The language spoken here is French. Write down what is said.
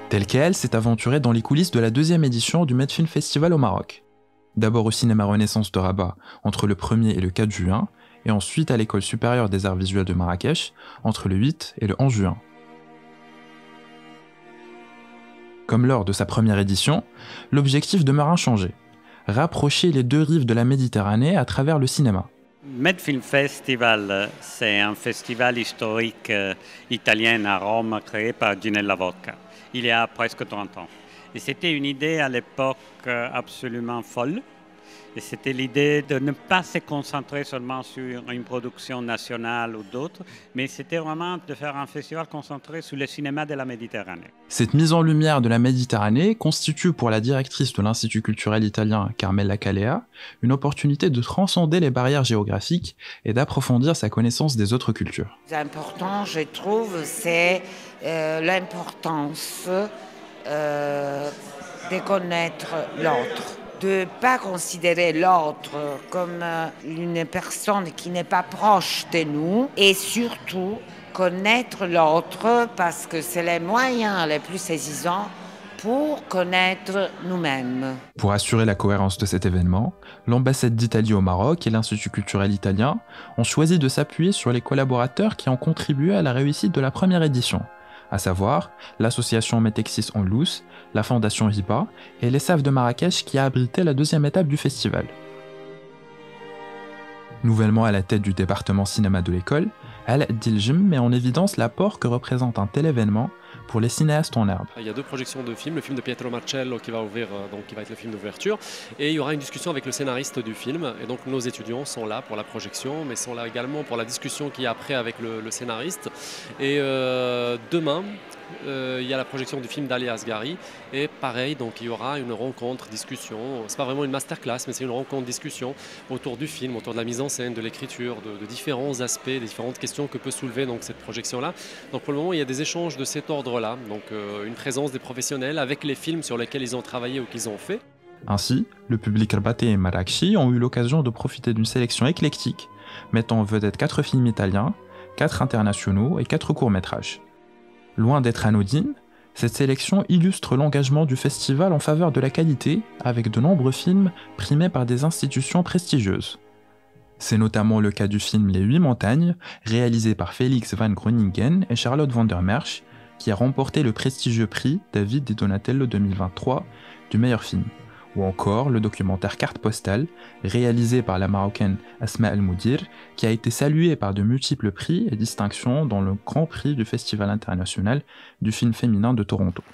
Telkel s'est aventuré dans les coulisses de la deuxième édition du Medfilm Festival au Maroc. D'abord au cinéma Renaissance de Rabat entre le 1er et le 4 juin, et ensuite à l'École supérieure des arts visuels de Marrakech entre le 8 et le 11 juin. Comme lors de sa première édition, l'objectif demeure inchangé, rapprocher les deux rives de la Méditerranée à travers le cinéma. Medfilm Festival, c'est un festival historique italien à Rome créé par Ginella Vodka, il y a presque 30 ans. Et c'était une idée à l'époque absolument folle. Et c'était l'idée de ne pas se concentrer seulement sur une production nationale ou d'autres, mais c'était vraiment de faire un festival concentré sur le cinéma de la Méditerranée. Cette mise en lumière de la Méditerranée constitue pour la directrice de l'Institut culturel italien, Carmela Calea, une opportunité de transcender les barrières géographiques et d'approfondir sa connaissance des autres cultures. L'important, je trouve, c'est l'importance de connaître l'autre. De ne pas considérer l'autre comme une personne qui n'est pas proche de nous et surtout connaître l'autre parce que c'est les moyens les plus saisissants pour connaître nous-mêmes. Pour assurer la cohérence de cet événement, l'ambassade d'Italie au Maroc et l'Institut culturel italien ont choisi de s'appuyer sur les collaborateurs qui ont contribué à la réussite de la première édition, à savoir l'association Metexis Onlous, la fondation Hiba et l'ESAF de Marrakech qui a abrité la deuxième étape du festival. Nouvellement à la tête du département cinéma de l'école, Al Diljim met en évidence l'apport que représente un tel événement pour les cinéastes en herbe. Il y a deux projections de films, le film de Pietro Marcello qui va ouvrir, donc qui va être le film d'ouverture, et il y aura une discussion avec le scénariste du film. Et donc nos étudiants sont là pour la projection, mais sont là également pour la discussion qu'il y a après avec le scénariste. Et demain, il y a la projection du film d'Ali Asghari, et pareil, donc il y aura une rencontre, discussion. C'est pas vraiment une masterclass, mais c'est une rencontre, discussion autour du film, autour de la mise en scène, de l'écriture, de différents aspects, des différentes questions que peut soulever donc cette projection-là. Donc pour le moment, il y a des échanges de cet ordre-là, donc une présence des professionnels avec les films sur lesquels ils ont travaillé ou qu'ils ont fait. Ainsi, le public rabatais et marakchi ont eu l'occasion de profiter d'une sélection éclectique, mettant en vedette 4 films italiens, 4 internationaux et 4 courts-métrages. Loin d'être anodine, cette sélection illustre l'engagement du festival en faveur de la qualité, avec de nombreux films primés par des institutions prestigieuses. C'est notamment le cas du film Les 8 montagnes, réalisé par Félix van Groningen et Charlotte van der Merch, qui a remporté le prestigieux prix David di Donatello 2023 du meilleur film, ou encore le documentaire Carte postale, réalisé par la Marocaine Asma El Moudir, qui a été salué par de multiples prix et distinctions dans le Grand Prix du Festival international du film féminin de Toronto.